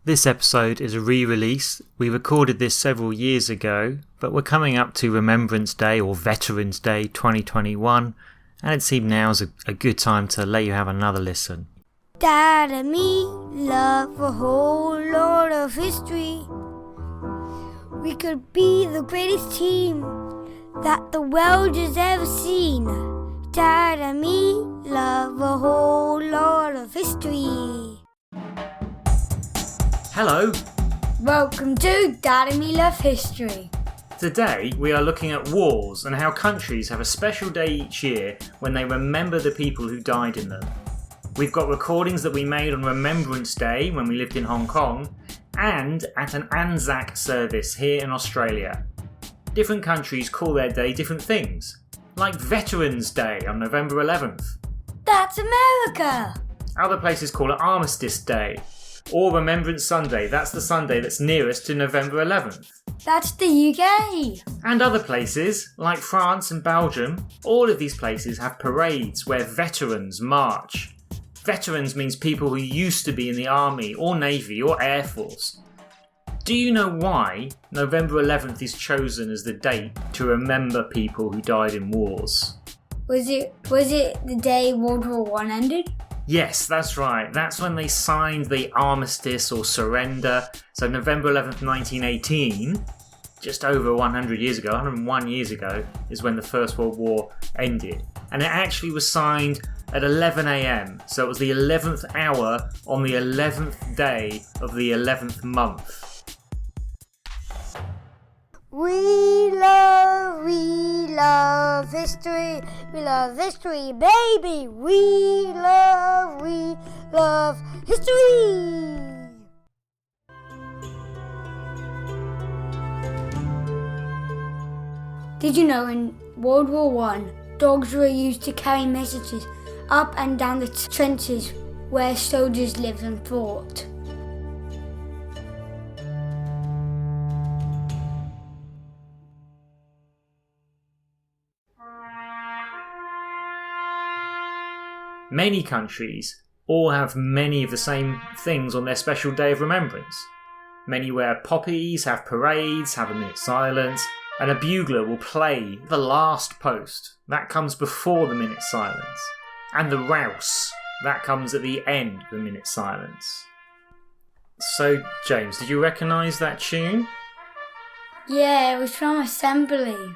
This episode is a re-release. We recorded this several years ago, but we're coming up to Remembrance Day or Veterans Day 2021, and it seemed now is a good time to let you have another listen. Dad and me love a whole lot of history. We could be the greatest team that the world has ever seen. Dad and me love a whole lot of history. Hello! Welcome to Dad and me love history. Today we are looking at wars and how countries have a special day each year when they remember the people who died in them. We've got recordings that we made on Remembrance Day when we lived in Hong Kong and at an Anzac service here in Australia. Different countries call their day different things, like Veterans Day on November 11th. That's America! Other places call it Armistice Day, or Remembrance Sunday, that's the Sunday that's nearest to November 11th. That's the UK! And other places, like France and Belgium, all of these places have parades where veterans march. Veterans means people who used to be in the Army or Navy or Air Force. Do you know why November 11th is chosen as the date to remember people who died in wars? Was it the day World War I ended? Yes, that's right. That's when they signed the armistice or surrender. So November 11th, 1918, just over 100 years ago, 101 years ago, is when the First World War ended. And it actually was signed at 11 a.m. So it was the 11th hour on the 11th day of the 11th month. We love history. We love history, baby. We love history. Did you know in World War I, dogs were used to carry messages up and down the trenches where soldiers lived and fought? Many countries all have many of the same things on their special day of remembrance. Many wear poppies, have parades, have a minute's silence, and a bugler will play the last post. That comes before the minute's silence. And the rouse, that comes at the end of the minute's silence. So, James, did you recognise that tune? Yeah, it was from Assembly.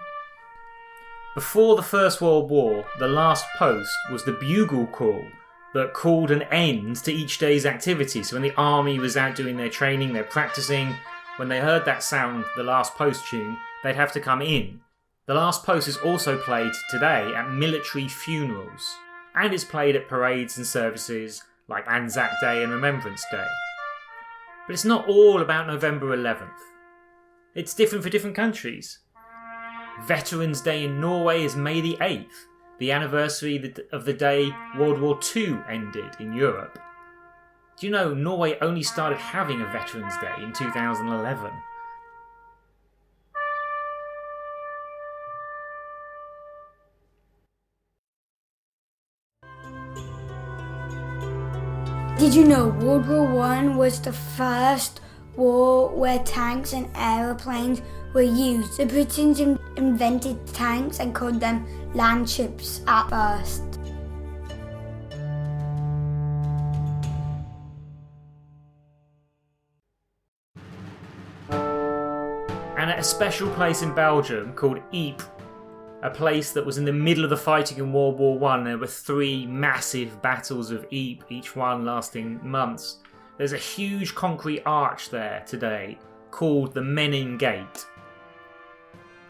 Before the First World War, the last post was the bugle call that called an end to each day's activity. So when the army was out doing their training, they're practicing, when they heard that sound, the last post tune, they'd have to come in. The last post is also played today at military funerals, and it's played at parades and services like Anzac Day and Remembrance Day. But it's not all about November 11th. It's different for different countries. Veterans Day in Norway is May the 8th, the anniversary of the day World War II ended in Europe. Do you know Norway only started having a Veterans Day in 2011? Did you know World War I was the first war where tanks and aeroplanes were used? The Britons invented tanks and called them land ships at first. And at a special place in Belgium called Ypres, a place that was in the middle of the fighting in World War I, there were 3 massive battles of Ypres, each one lasting months. There's a huge concrete arch there today called the Menin Gate.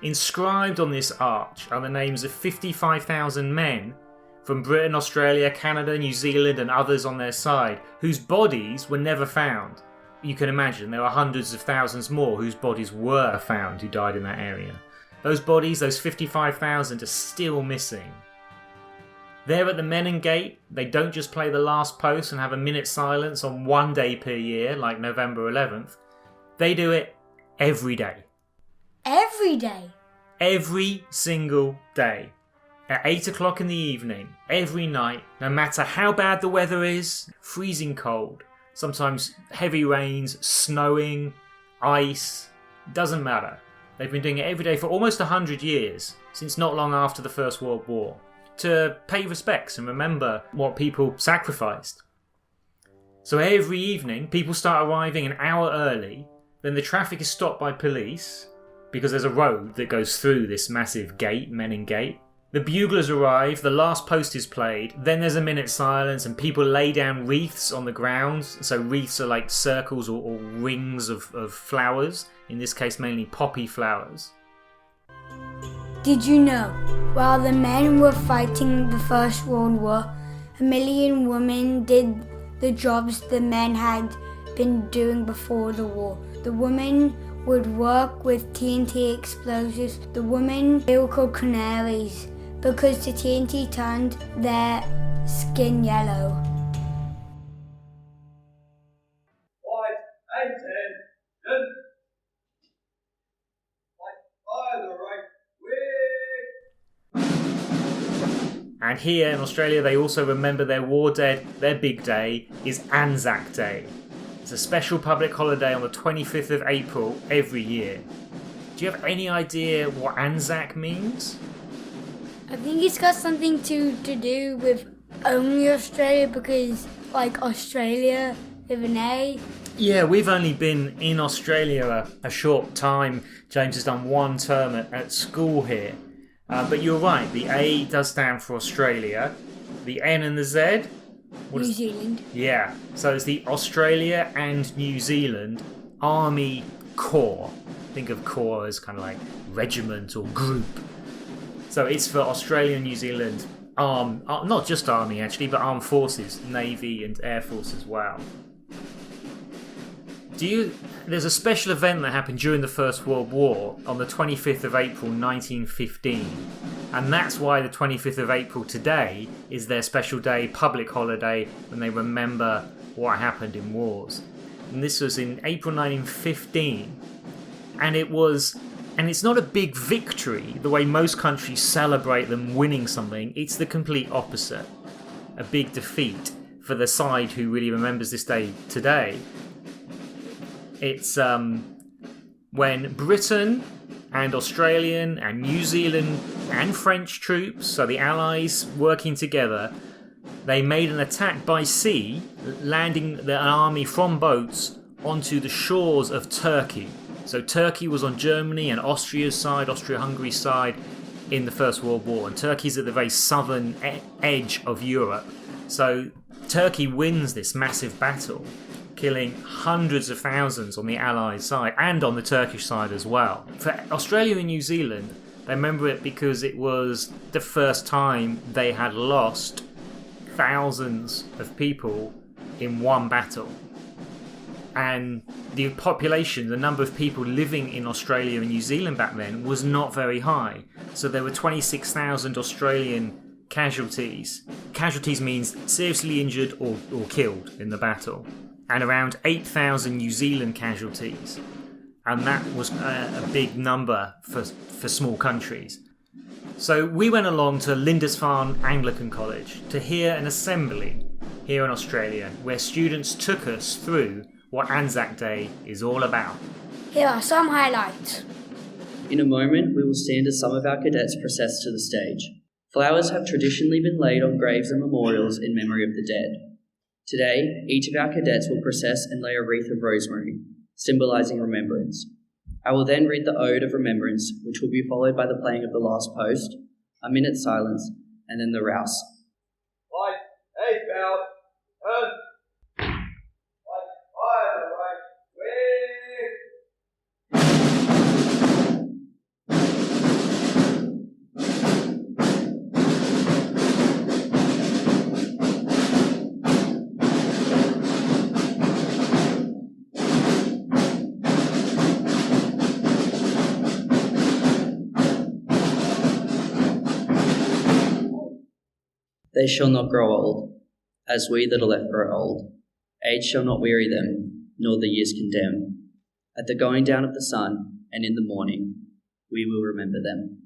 Inscribed on this arch are the names of 55,000 men from Britain, Australia, Canada, New Zealand and others on their side, whose bodies were never found. You can imagine there are hundreds of thousands more whose bodies were found who died in that area. Those bodies, those 55,000, are still missing. There at the Menin Gate, they don't just play the last post and have a minute's silence on one day per year, like November 11th. They do it every day. Every day? Every single day. At 8 o'clock in the evening, every night, no matter how bad the weather is, freezing cold, sometimes heavy rains, snowing, ice, doesn't matter. They've been doing it every day for almost 100 years, since not long after the First World War, to pay respects and remember what people sacrificed. So every evening, people start arriving an hour early, then the traffic is stopped by police, because there's a road that goes through this massive gate, Menin Gate. The buglers arrive, the last post is played, then there's a minute's silence and people lay down wreaths on the ground. So wreaths are like circles or rings of flowers, in this case mainly poppy flowers. Did you know, while the men were fighting the First World War, 1 million women did the jobs the men had been doing before the war. The women would work with TNT explosives. The women, they were called canaries because the TNT turned their skin yellow. White, attention! By the right way. And here in Australia they also remember their war dead. Their big day is Anzac Day. It's a special public holiday on the 25th of April every year. Do you have any idea what Anzac means? I think it's got something to do with only Australia because, like, Australia with an A. Yeah, we've only been in Australia a short time. James has done one term at school here. But you're right, the A does stand for Australia. The N and the Z? New Zealand. Yeah, so it's the Australia and New Zealand Army Corps. Think of corps as kind of like regiment or group. So it's for Australia and New Zealand not just army actually, but armed forces, navy and air force as well. There's a special event that happened during the First World War on the 25th of April 1915, and that's why the 25th of April today is their special day, public holiday, when they remember what happened in wars. And this was in April 1915, and it's not a big victory the way most countries celebrate them winning something. It's the complete opposite. A big defeat for the side who really remembers this day today. It's when Britain and Australian and New Zealand and French troops, so the Allies working together, they made an attack by sea, landing an army from boats onto the shores of Turkey. So Turkey was on Germany and Austria's side, Austria-Hungary's side in the First World War, and Turkey's at the very southern edge of Europe. So Turkey wins this massive battle, killing hundreds of thousands on the Allied side and on the Turkish side as well. For Australia and New Zealand, they remember it because it was the first time they had lost thousands of people in one battle. And the population, the number of people living in Australia and New Zealand back then was not very high. So there were 26,000 Australian casualties. Casualties means seriously injured or killed in the battle. And around 8,000 New Zealand casualties. And that was a big number for small countries. So we went along to Lindisfarne Anglican College to hear an assembly here in Australia where students took us through what Anzac Day is all about. Here are some highlights. In a moment, we will stand as some of our cadets process to the stage. Flowers have traditionally been laid on graves and memorials in memory of the dead. Today, each of our cadets will process and lay a wreath of rosemary, symbolising remembrance. I will then read the Ode of Remembrance, which will be followed by the playing of the last post, a minute's silence, and then the rouse. Like a bell, turn. Like by the right way. They shall not grow old, as we that are left grow old. Age shall not weary them, nor the years condemn. At the going down of the sun, and in the morning, we will remember them.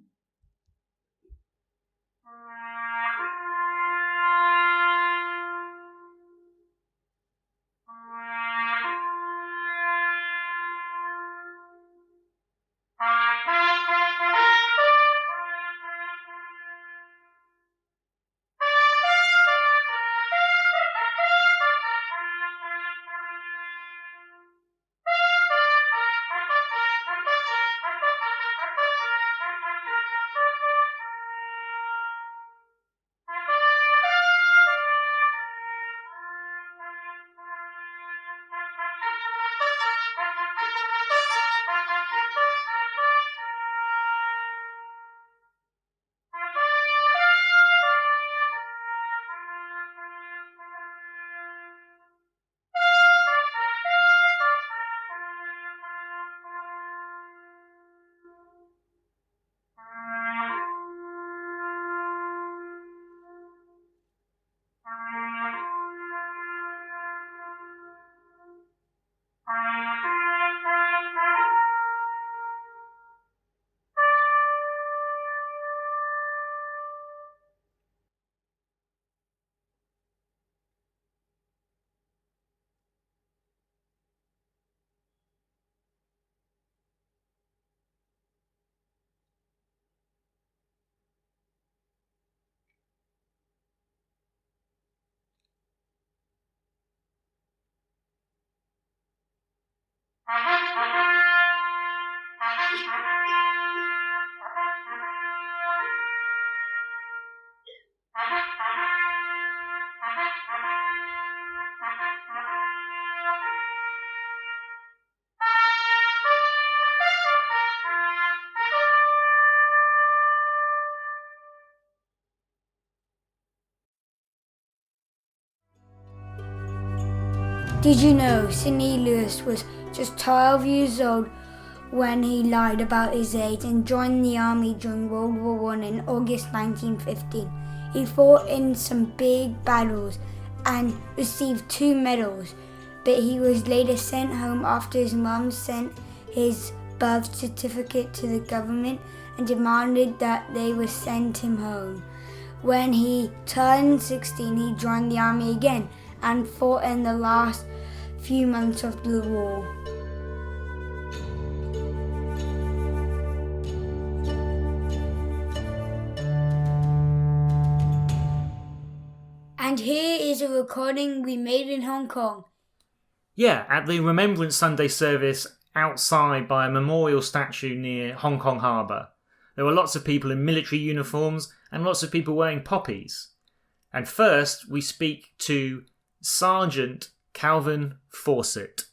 Did you know Sidney Lewis was just 12 years old when he lied about his age and joined the army during World War I in August 1915? He fought in some big battles and received 2 medals, but he was later sent home after his mum sent his birth certificate to the government and demanded that they would send him home. When he turned 16, he joined the army again and fought in the last few months of the war. And here is a recording we made in Hong Kong. Yeah, at the Remembrance Sunday service outside by a memorial statue near Hong Kong Harbour. There were lots of people in military uniforms and lots of people wearing poppies. And first we speak to Sergeant Kelvin Fawcett.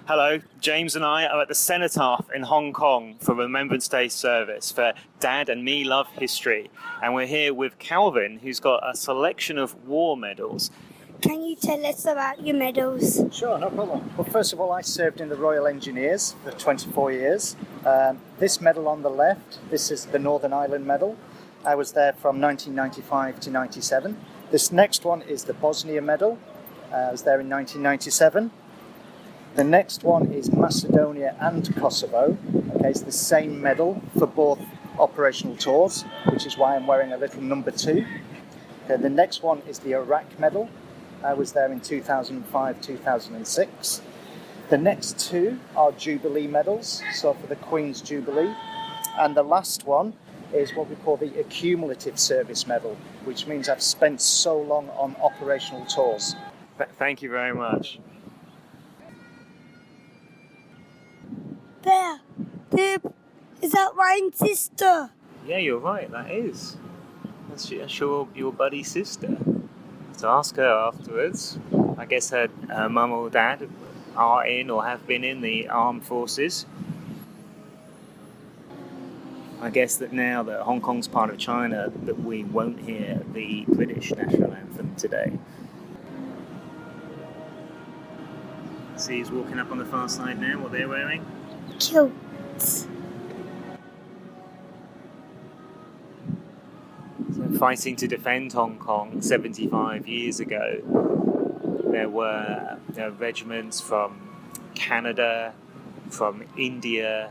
Hello, James and I are at the Cenotaph in Hong Kong for Remembrance Day service for Dad and Me Love History. And we're here with Kelvin, who's got a selection of war medals. Can you tell us about your medals? Sure, no problem. Well, first of all, I served in the Royal Engineers for 24 years. This medal on the left, this is the Northern Ireland Medal. I was there from 1995 to 97. This next one is the Bosnia Medal. I was there in 1997. The next one is Macedonia and Kosovo. Okay, it's the same medal for both operational tours, which is why I'm wearing a little number 2. Okay, the next one is the Iraq Medal. I was there in 2005, 2006. The next 2 are Jubilee Medals, so for the Queen's Jubilee. And the last one is what we call the Accumulative Service Medal, which means I've spent so long on operational tours. Thank you very much. There, is that Ryan's sister? Yeah, you're right, that is. That's your buddy's sister. To ask her afterwards. I guess her mum or dad are in or have been in the armed forces. I guess that now that Hong Kong's part of China, that we won't hear the British national anthem today. See who's walking up on the far side now, what they're wearing? Kilts. So fighting to defend Hong Kong 75 years ago, there were regiments from Canada, from India,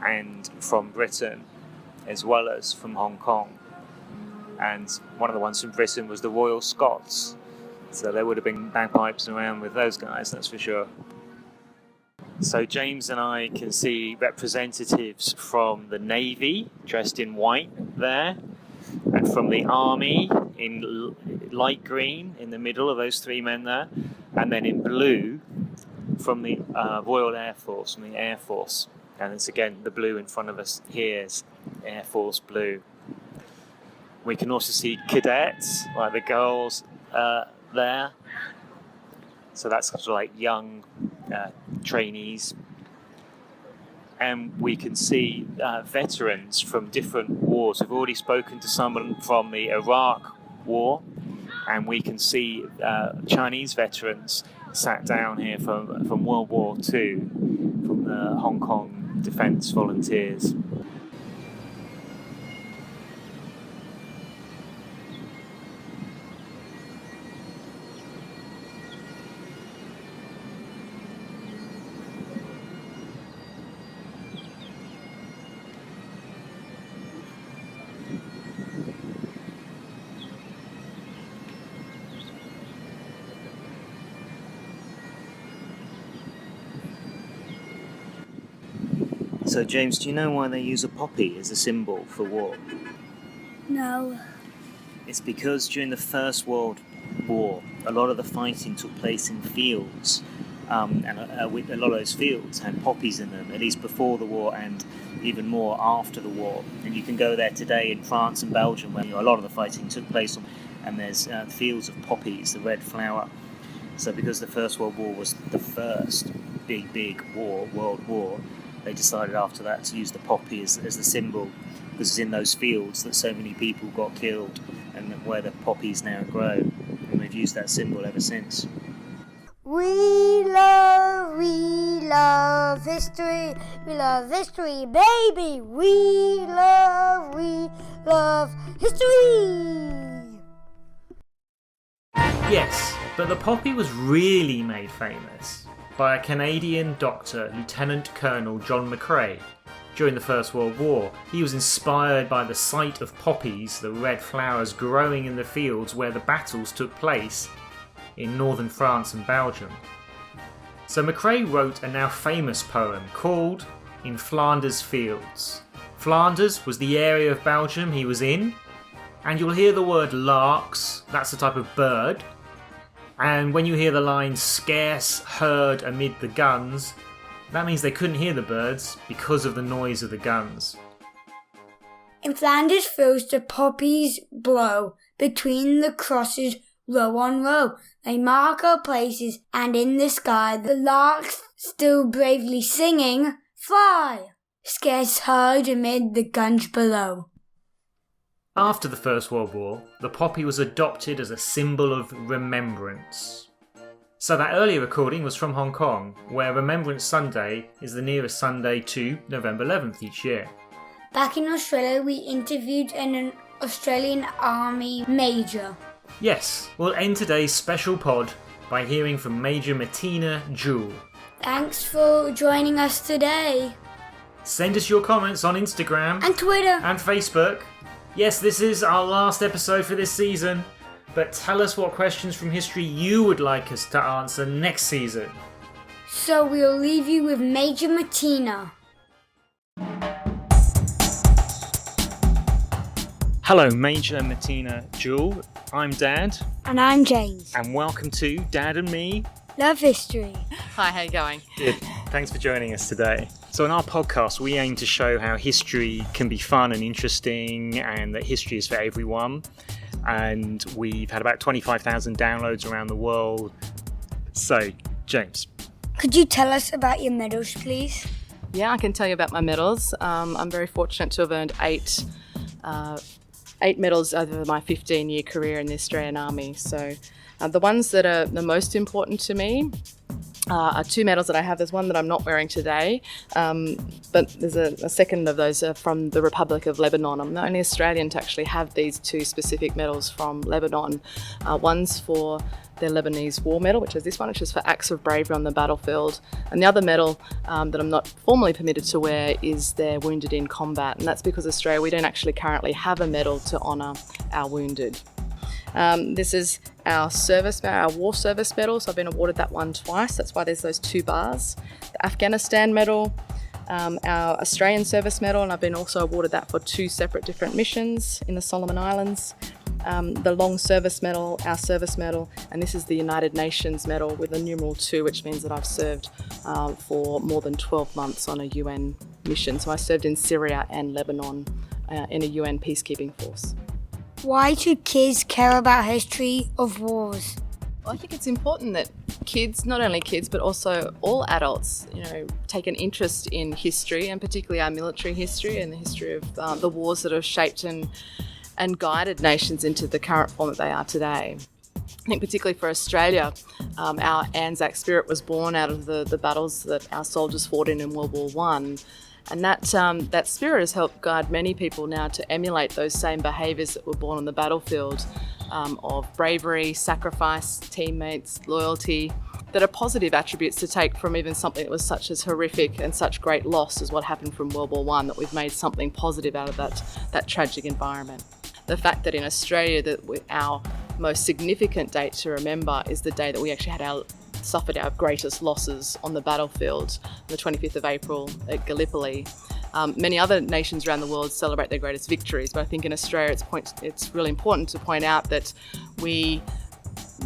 and from Britain, as well as from Hong Kong. And one of the ones from Britain was the Royal Scots. So there would have been bagpipes around with those guys, that's for sure. So James and I can see representatives from the Navy, dressed in white there, and from the Army in light green in the middle of those 3 men there, and then in blue from the Royal Air Force, from the Air Force. And it's again the blue in front of us here is Air Force blue. We can also see cadets, like the girls there. So that's sort of like young trainees. And we can see veterans from different wars. We've already spoken to someone from the Iraq War, and we can see Chinese veterans sat down here from World War II, from the Hong Kong Defence Volunteers. So James, do you know why they use a poppy as a symbol for war? No. It's because during the First World War, a lot of the fighting took place in fields, and a lot of those fields had poppies in them, at least before the war and even more after the war. And you can go there today in France and Belgium, where a lot of the fighting took place, and there's fields of poppies, the red flower. So because the First World War was the first big world war, they decided after that to use the poppy as the symbol, because it's in those fields that so many people got killed and where the poppies now grow. And they've used that symbol ever since. We love history. We love history, baby. We love history. Yes, but the poppy was really made famous by a Canadian doctor, Lieutenant Colonel John McCrae. During the First World War, he was inspired by the sight of poppies, the red flowers growing in the fields where the battles took place in northern France and Belgium. So McCrae wrote a now famous poem called In Flanders Fields. Flanders was the area of Belgium he was in, and you'll hear the word larks, that's a type of bird, and when you hear the line scarce heard amid the guns, that means they couldn't hear the birds because of the noise of the guns. In Flanders Fields the poppies blow between the crosses row on row. They mark our places, and in the sky the larks still bravely singing, fly, scarce heard amid the guns below. After the First World War, the poppy was adopted as a symbol of remembrance. So that earlier recording was from Hong Kong, where Remembrance Sunday is the nearest Sunday to November 11th each year. Back in Australia, we interviewed an Australian Army Major. Yes, we'll end today's special pod by hearing from Major Matina Jewell. Thanks for joining us today. Send us your comments on Instagram And Twitter. and Facebook. Yes, this is our last episode for this season, but tell us what questions from history you would like us to answer next season. So we'll leave you with Major Matina. Hello, Major Matina Jewell. I'm Dad, And I'm James. and welcome to Dad and Me. Love history. Hi, how you going? Good. Thanks for joining us today. So in our podcast, we aim to show how history can be fun and interesting, and that history is for everyone. And we've had about 25,000 downloads around the world. So, James. Could you tell us about your medals, please? Yeah, I can tell you about my medals. I'm very fortunate to have earned eight medals over my 15-year career in the Australian Army. So the ones that are the most important to me are two medals that I have. There's one that I'm not wearing today, but there's a second of those from the Republic of Lebanon. I'm the only Australian to actually have these two specific medals from Lebanon. One's for their Lebanese War Medal, which is this one, which is for acts of bravery on the battlefield. And the other medal that I'm not formally permitted to wear is their Wounded in Combat. And that's because Australia, we don't actually currently have a medal to honour our wounded. This is our War Service Medal, so I've been awarded that one twice. That's why there's those two bars. The Afghanistan Medal, our Australian Service Medal, and I've been also awarded that for two separate different missions in the Solomon Islands. The Long Service Medal, our Service Medal, and this is the United Nations Medal with a numeral 2, which means that I've served for more than 12 months on a UN mission. So I served in Syria and Lebanon in a UN peacekeeping force. Why should kids care about history of wars? Well, I think it's important that kids, not only kids, but also all adults, take an interest in history, and particularly our military history and the history of the wars that have shaped and guided nations into the current form that they are today. I think particularly for Australia, our Anzac Spirit was born out of the battles that our soldiers fought in World War I. And that spirit has helped guide many people now to emulate those same behaviours that were born on the battlefield of bravery, sacrifice, teammates, loyalty, that are positive attributes to take from even something that was such as horrific and such great loss as what happened from World War I, that we've made something positive out of that tragic environment. The fact that in Australia that our most significant date to remember is the day that we actually suffered our greatest losses on the battlefield, on the 25th of April at Gallipoli. Many other nations around the world celebrate their greatest victories, but I think in Australia it's really important to point out that we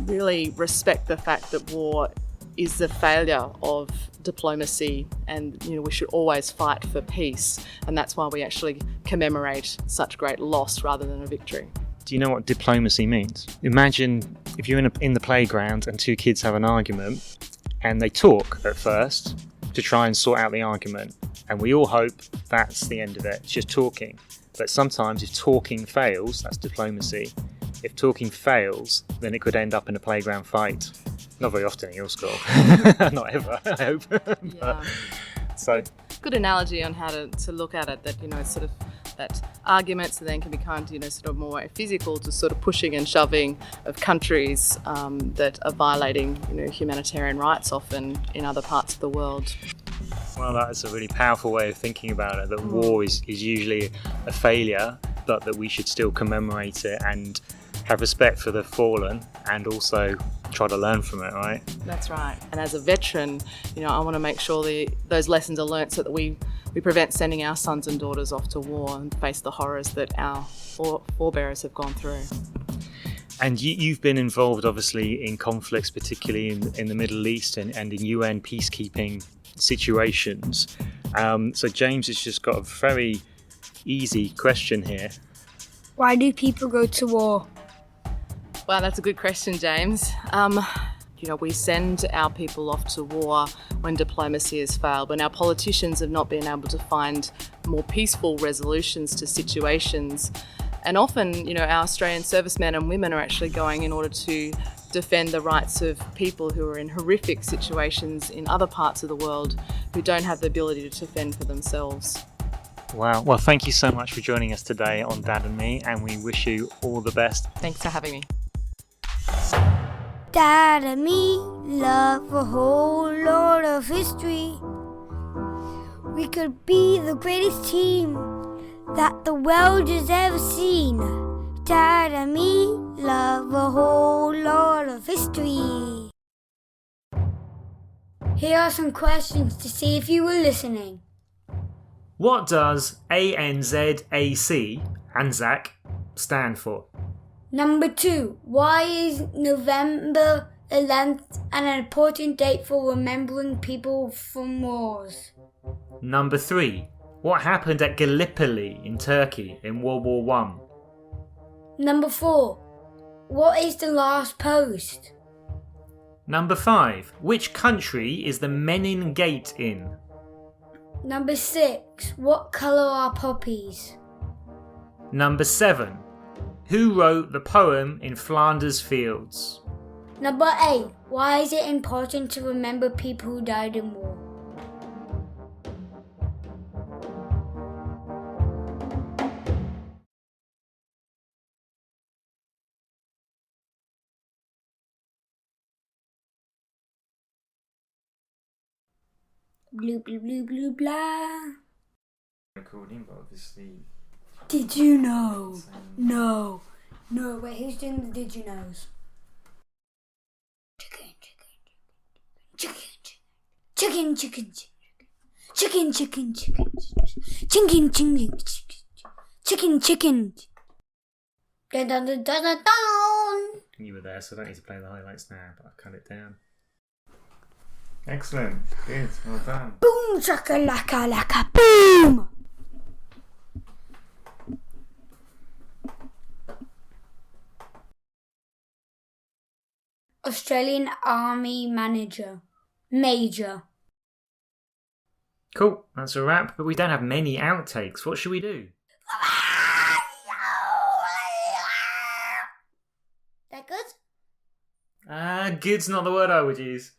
really respect the fact that war is the failure of diplomacy, and we should always fight for peace, and that's why we actually commemorate such great loss rather than a victory. Do you know what diplomacy means? Imagine if you're in the playground and two kids have an argument, and they talk at first to try and sort out the argument, and we all hope that's the end of it, it's just talking. But sometimes if talking fails, that's diplomacy. If talking fails, then it could end up in a playground fight. Not very often in your school. Not ever, I hope. Yeah. So, Good analogy on how to look at it, that, sort of that arguments then can be kind of, sort of more physical, to sort of pushing and shoving of countries that are violating, humanitarian rights often in other parts of the world. well, that's a really powerful way of thinking about it, that war is usually a failure, but that we should still commemorate it and have respect for the fallen and also try to learn from it, right? That's right. And as a veteran, I want to make sure those lessons are learnt so that we prevent sending our sons and daughters off to war and face the horrors that our forebearers have gone through. And you've been involved, obviously, in conflicts, particularly in the Middle East and in UN peacekeeping situations. So James has just got a very easy question here. Why do people go to war? Well, that's a good question, James. We send our people off to war when diplomacy has failed, when our politicians have not been able to find more peaceful resolutions to situations. And often, our Australian servicemen and women are actually going in order to defend the rights of people who are in horrific situations in other parts of the world who don't have the ability to defend for themselves. Wow. Well, thank you so much for joining us today on Dad and Me, and we wish you all the best. Thanks for having me. Dad and me love a whole lot of history. We could be the greatest team that the world has ever seen. Dad and me love a whole lot of history. Here are some questions to see if you were listening. What does ANZAC, Anzac, stand for? Number 2. Why is November 11th an important date for remembering people from wars? Number 3. What happened at Gallipoli in Turkey in World War I? Number 4. What is the last post? Number 5. Which country is the Menin Gate in? Number 6. What colour are poppies? Number 7. Who wrote the poem in Flanders Fields? Number 8. Why is it important to remember people who died in war? Blue, blue, blue, blue, blah. Recording, but obviously. Did you know? No. Wait, who's doing the did you knows? Chicken, chicken, chicken, chicken, chicken, chicken, chicken, chicken, chicken, chicken, chicken. Dun dun dun dun dun dun. You were there, so I don't need to play the highlights now, but I've cut it down. Excellent. Good. Well done. Boom, shakalaka, laka, boom. Australian Army Manager. Major. Cool. That's a wrap, but we don't have many outtakes. What should we do? That good? Good's not the word I would use.